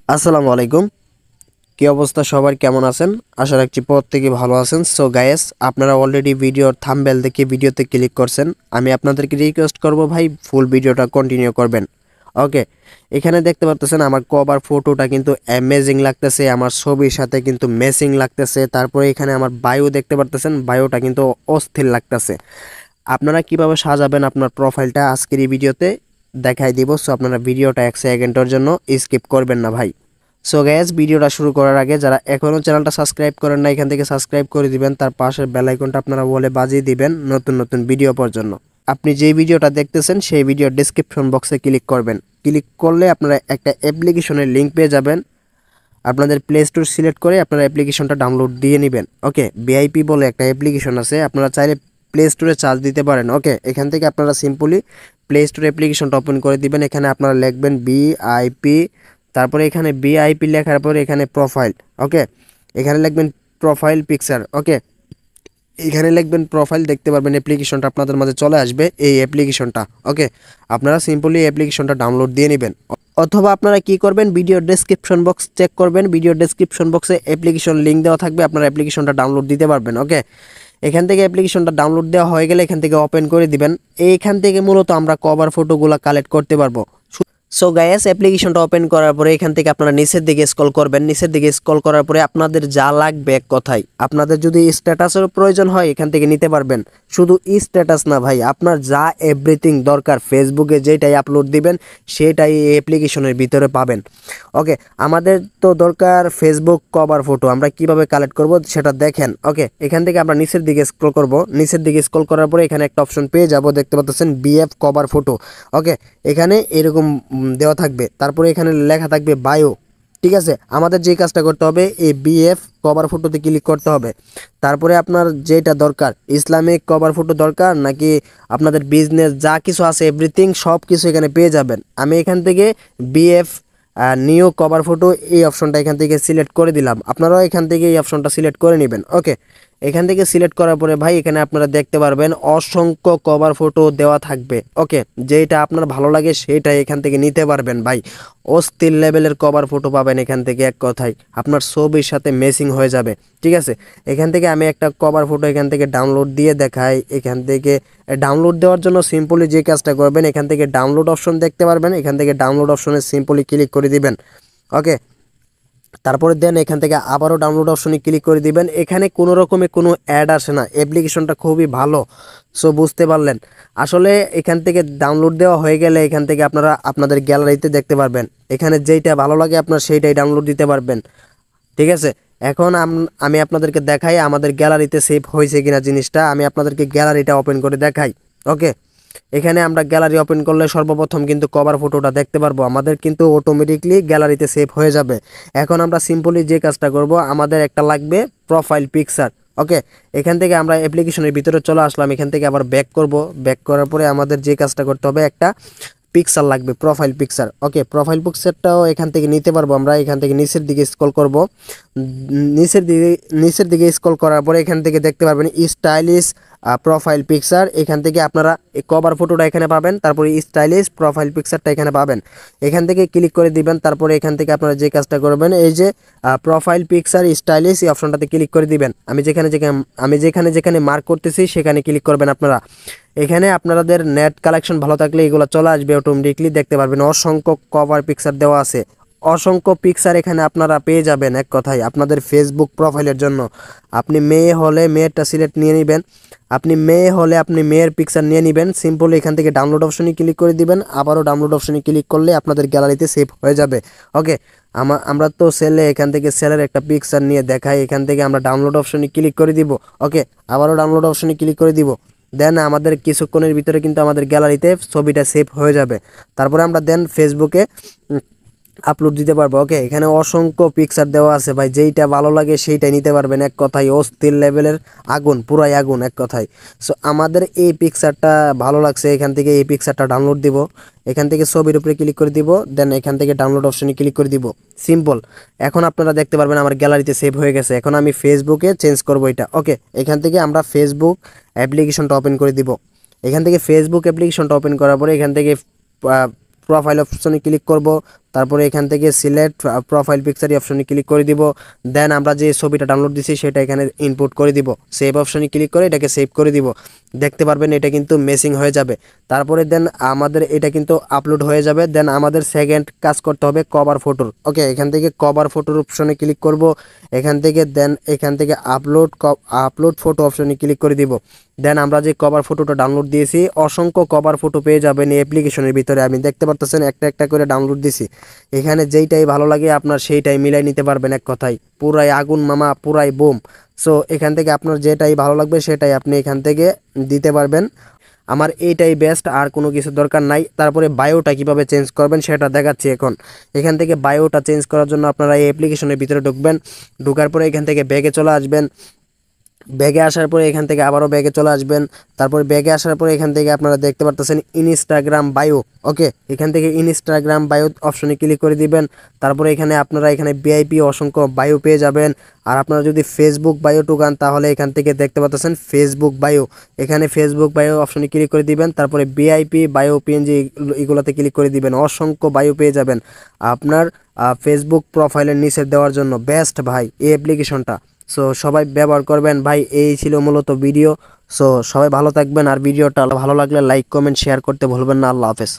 আসসালামু আলাইকুম। কি অবস্থা সবার, কেমন আছেন? আশা রাখছি প্রত্যেকে ভালো আছেন। সো গাইস, আপনারা অলরেডি ভিডিওর থাম্বনেল দেখে ভিডিওতে ক্লিক করছেন। আমি আপনাদেরকে রিকোয়েস্ট করব ভাই, ফুল ভিডিওটা কন্টিনিউ করবেন। ওকে, এখানে দেখতে পাচ্ছেন আমার কভার ফটোটা কিন্তু অ্যামেজিং লাগতেছে, আমার ছবির সাথে কিন্তু ম্যাচিং লাগতেছে। তারপরে এখানে আমার বায়ো দেখতে পাচ্ছেন, বায়োটা কিন্তু অস্থির লাগতেছে। আপনারা কিভাবে সাজাবেন আপনার প্রোফাইলটা আজকের এই ভিডিওতে দেখাই দিব। সো আপনারা ভিডিওটা 1 সেকেন্ডের জন্য স্কিপ করবেন না ভাই। সো গ্যাস, ভিডিওটা শুরু করার আগে যারা এখনও চ্যানেলটা সাবস্ক্রাইব করেন না, এখান থেকে সাবস্ক্রাইব করে দিবেন। তার পাশের বেল আইকনটা আপনারা বলে বাজিয়ে দিবেন নতুন নতুন ভিডিও পাওয়ার জন্য। আপনি যে ভিডিওটা দেখতেছেন সেই ভিডিওর ডেসক্রিপশন বক্সে ক্লিক করবেন। ক্লিক করলে আপনারা একটা অ্যাপ্লিকেশনের লিঙ্ক পেয়ে যাবেন। আপনাদের প্লে স্টোর সিলেক্ট করে আপনারা অ্যাপ্লিকেশনটা ডাউনলোড দিয়ে নেবেন। ওকে, ভিআইপি বলে একটা অ্যাপ্লিকেশন আছে, আপনারা চাইলে প্লে স্টোরে চার্জ দিতে পারেন। ওকে, এখান থেকে আপনারা সিম্পলি প্লে স্টোর অ্যাপ্লিকেশনটা ওপেন করে দিবেন। এখানে আপনারা লিখবেন ভিআইপি, তারপরে এখানে ভিআইপি লেখার পরে এখানে প্রোফাইল। ওকে, এখানে লিখবেন প্রোফাইল পিকচার। ওকে, এখানে লিখবেন প্রোফাইল, দেখতে পারবেন অ্যাপ্লিকেশনটা আপনাদের মাঝে চলে আসবে, এই অ্যাপ্লিকেশনটা। ওকে, আপনারা সিম্পলি অ্যাপ্লিকেশনটা ডাউনলোড দিয়ে নেবেন। অথবা আপনারা কি করবেন, ভিডিও ডেসক্রিপশন বক্স চেক করবেন, ভিডিও ডেসক্রিপশন বক্সে অ্যাপ্লিকেশন লিঙ্ক দেওয়া থাকবে, আপনারা অ্যাপ্লিকেশনটা ডাউনলোড দিতে পারবেন। ওকে, এখান থেকে অ্যাপ্লিকেশনটা ডাউনলোড দেওয়া হয়ে গেলে এখান থেকে ওপেন করে দিবেন। এইখান থেকে মূলত আমরা কভার ফটোগুলো কালেক্ট করতে পারবো। সো গাইস, অ্যাপ্লিকেশনটা ওপেন করার পরে এখান থেকে আপনারা নিচের দিকে স্ক্রল করবেন। নিচের দিকে স্ক্রল করার পরে আপনাদের যা লাগবে, এক কথায় আপনাদের যদি স্ট্যাটাসের প্রয়োজন হয় এখান থেকে নিতে পারবেন। শুধু স্ট্যাটাস না ভাই, আপনার যা এভরিথিং দরকার, ফেসবুকে যেটাই আপলোড দিবেন সেটাই এই অ্যাপ্লিকেশনের ভিতরে পাবেন। ওকে, আমাদের তো দরকার ফেসবুক কভার ফটো, আমরা কিভাবে কালেক্ট করব সেটা দেখেন। ওকে, এখান থেকে আমরা নিচের দিকে স্ক্রল করব। নিচের দিকে স্ক্রল করার পরে এখানে একটা অপশন পেয়ে যাব, দেখতে পাচ্ছেন বিএফ কভার ফটো। ওকে, এখানে এরকম দেওয়া থাকবে, তারপরে এখানে লেখা থাকবে বায়ো। ঠিক আছে, আমাদের যে কাজটা করতে হবে, এই বিএফ কভার ফটোতে ক্লিক করতে হবে। তারপরে আপনার যেটা দরকার, ইসলামিক কভার ফটো দরকার নাকি আপনাদের বিজনেস যা কিছু আছে এভরিথিং সব কিছু এখানে পেয়ে যাবেন। আমি এখান থেকে বিএফ নিউ কভার ফটো এই অপশনটা এখান থেকে সিলেক্ট করে দিলাম। আপনারাও এখান থেকে এই অপশনটা সিলেক্ট করে নেবেন। ওকে, এখান থেকে সিলেক্ট করার পরে ভাই এখানে আপনারা দেখতে পারবেন অসংখ্য কভার ফটো দেওয়া থাকবে। ওকে, যেটা আপনার ভালো লাগে সেটা এখান থেকে নিতে পারবেন ভাই। অস্থির লেভেলের কভার ফটো পাবেন এখান থেকে, এক কথায় আপনার ছবির সাথে ম্যাচিং হয়ে যাবে। ঠিক আছে, এখান থেকে আমি একটা কভার ফটো এখান থেকে ডাউনলোড দিয়ে দেখাই। এখান থেকে ডাউনলোড দেওয়ার জন্য সিম্পলি যে কাজটা করবেন, এখান থেকে ডাউনলোড অপশন দেখতে পারবেন, এখান থেকে ডাউনলোড অপশনে সিম্পলি ক্লিক করে দিবেন। ওকে, তারপরে দেন এখান থেকে আবারও ডাউনলোড অপশনে ক্লিক করে দিবেন। এখানে কোনো রকমের কোনো অ্যাড আসে না, অ্যাপ্লিকেশনটা খুবই ভালো। সো বুঝতে পারলেন। আসলে এখান থেকে ডাউনলোড দেওয়া হয়ে গেলে এখান থেকে আপনারা আপনাদের গ্যালারিতে দেখতে পারবেন, এখানে যেইটা ভালো লাগে আপনার সেইটাই ডাউনলোড দিতে পারবেন। ঠিক আছে, এখন আমি আপনাদেরকে দেখাই আমাদের গ্যালারিতে সেভ হয়েছে কিনা জিনিসটা। আমি আপনাদেরকে গ্যালারিটা ওপেন করে দেখাই। ওকে, এখানে আমরা গ্যালারি ওপেন করলে সর্বপ্রথম কিন্তু কভার ফটোটা দেখতে পারবো, আমাদের কিন্তু অটোমেটিকলি গ্যালারিতে সেভ হয়ে যাবে। এখন আমরা সিম্পলি যে কাজটা করব, আমাদের একটা লাগবে প্রোফাইল পিকচার। ওকে, এখান থেকে আমরা অ্যাপ্লিকেশনের ভিতরে চলে আসলাম, এখান থেকে আবার ব্যাক করব। ব্যাক করার পরে আমাদের যে কাজটা করতে হবে, একটা পিকচার লাগবে, প্রোফাইল পিকচার। ওকে, প্রোফাইল পিকচারটাও এখান থেকে নিতে পারবো আমরা। এখান থেকে নিচের দিকে স্ক্রল করব, নিচের দিকে স্ক্রল করার পরে এখান থেকে দেখতে পারবেন স্টাইলিশ প্রোফাইল পিকচার। এখান থেকে আপনারা কভার ফটোটা এখানে পাবেন, তারপরে স্টাইলিশ প্রোফাইল পিকচারটা এখানে পাবেন। এখান থেকে ক্লিক করে দিবেন। তারপরে এখান থেকে আপনারা যে কাজটা করবেন, এই যে প্রোফাইল পিকচার স্টাইলিশ এই অপশনটাতে ক্লিক করে দিবেন। আমি যেখানে যেখানে মার্ক করতেছি সেখানে ক্লিক করবেন আপনারা। এখানে আপনাদের নেট কালেকশন ভালো থাকলে এগুলো চলে আসবে অটোমেটিকলি, দেখতে পারবেন অসংখ্য কভার পিকচার দেওয়া আছে। অসংখ্য পিকচার এখানে আপনারা পেয়ে যাবেন, এক কথায় আপনাদের ফেসবুক প্রোফাইলের জন্য। আপনি মেয়ে হলে মেয়েরটা সিলেক্ট নিয়ে নেবেন, আপনি মেয়ে হলে আপনি মেয়ের পিকচার নিয়ে নেবেন। সিম্পলি এখান থেকে ডাউনলোড অপশনে ক্লিক করে দিবেন, আবারও ডাউনলোড অপশনে ক্লিক করলে আপনাদের গ্যালারিতে সেভ হয়ে যাবে। ওকে, আমরা তো সেলে এখান থেকে সেলের একটা পিকচার নিয়ে দেখাই। এখান থেকে আমরা ডাউনলোড অপশনে ক্লিক করে দিব। ওকে, আবারও ডাউনলোড অপশনে ক্লিক করে দিব। দেন আমাদের কিছুক্ষণের ভিতরে কিন্তু আমাদের গ্যালারিতে ছবিটা সেভ হয়ে যাবে। তারপরে আমরা দেন ফেসবুকে আপলোড দিতে পারবো। ওকে, এখানে অসংখ্য পিকচার দেওয়া আছে ভাই, যেইটা ভালো লাগে সেইটাই নিতে পারবেন, এক কথায় অস্থির লেভেলের আগুন, পুরাই আগুন, এক কথায়। সো আমাদের এই পিকচারটা ভালো লাগছে, এখান থেকে এই পিকচারটা ডাউনলোড দিব। এখান থেকে ছবির উপরে ক্লিক করে দিব, দেন এখান থেকে ডাউনলোড অপশনে ক্লিক করে দিব। সিম্পল, এখন আপনারা দেখতে পারবেন আমার গ্যালারিতে সেভ হয়ে গেছে। এখন আমি ফেসবুকে চেঞ্জ করব এটা। ওকে, এখান থেকে আমরা ফেসবুক অ্যাপ্লিকেশনটা ওপেন করে দিব। এখান থেকে ফেসবুক অ্যাপ্লিকেশনটা ওপেন করার পরে এখান থেকে প্রোফাইল অপশনে ক্লিক করব। তারপরে এখান থেকে সিলেক্ট প্রোফাইল পিকচার অপশনে ক্লিক করে দিব। দেন আমরা যে ছবিটা ডাউনলোড দিছি সেটা এখানে ইনপুট করে দিব। সেভ অপশনে ক্লিক করে এটাকে সেভ করে দিব। দেখতে পারবেন এটা কিন্তু মেসিং হয়ে যাবে। তারপরে দেন আমাদের এটা কিন্তু আপলোড হয়ে যাবে। দেন আমাদের সেকেন্ড কাজ করতে হবে কভার ফটোর। ওকে, এখান থেকে কভার ফটোর অপশনে ক্লিক করব। এখান থেকে দেন এখান থেকে আপলোড ফটো অপশনে ক্লিক করে দিব। দেন আমরা যে কভার ফটোটা ডাউনলোড দিয়েছি, অসংখ্য কভার ফটো পেয়ে যাবেন এই অ্যাপ্লিকেশনের ভিতরে। আমি দেখতে পারতেছেন একটা একটা করে ডাউনলোড দিছি। এখানে যেইটাই ভালো লাগে আপনার সেইটাই মিলাই নিতে পারবেন। এক কথায় পুরাই আগুন মামা, পুরাই বোম। সো এখান থেকে আপনার যেটাই ভালো লাগবে সেটাই আপনি এখান থেকে দিতে পারবেন। আমার এইটাই বেস্ট, আর কোনো কিছু দরকার নাই। তারপরে বায়োটা কিভাবে চেঞ্জ করবেন সেটা দেখাচ্ছি এখন। এখান থেকে বায়োটা চেঞ্জ করার জন্য আপনারা এই অ্যাপ্লিকেশনের ভিতরে ঢুকবেন। ঢোকার পরে এখান থেকে ব্যাগে চলে আসবেন। ব্যাগে আসার পরে এখান থেকে আবারও ব্যাগে চলে আসবেন। তারপর ব্যাগে আসার পরে এখান থেকে আপনারা দেখতে পারতেছেন ইনস্টাগ্রাম বায়ো। ওকে, এখান থেকে ইনস্টাগ্রাম বায়ো অপশনে ক্লিক করে দিবেন। তারপরে এখানে আপনারা এখানে ভিআইপি অসংখ্য বায়ো পেয়ে যাবেন। আর আপনারা যদি ফেসবুক বায়ো ঢুকান তাহলে এখান থেকে দেখতে পাচ্ছেন ফেসবুক বায়ো। এখানে ফেসবুক বায়ো অপশনে ক্লিক করে দিবেন। তারপরে ভিআইপি বায়ো পিএনজি এগুলোতে ক্লিক করে দিবেন। অসংখ্য বায়ো পেয়ে যাবেন আপনার ফেসবুক প্রোফাইলের নিচে দেওয়ার জন্য। বেস্ট ভাই এই অ্যাপ্লিকেশনটা। সো সবাই ব্যবহার করবেন ভাই। এই ছিল মূলত ভিডিও। সো সবাই ভালো থাকবেন, আর ভিডিওটা ভালো লাগলে লাইক কমেন্ট শেয়ার করতে ভুলবেন না। আল্লাহ হাফেজ।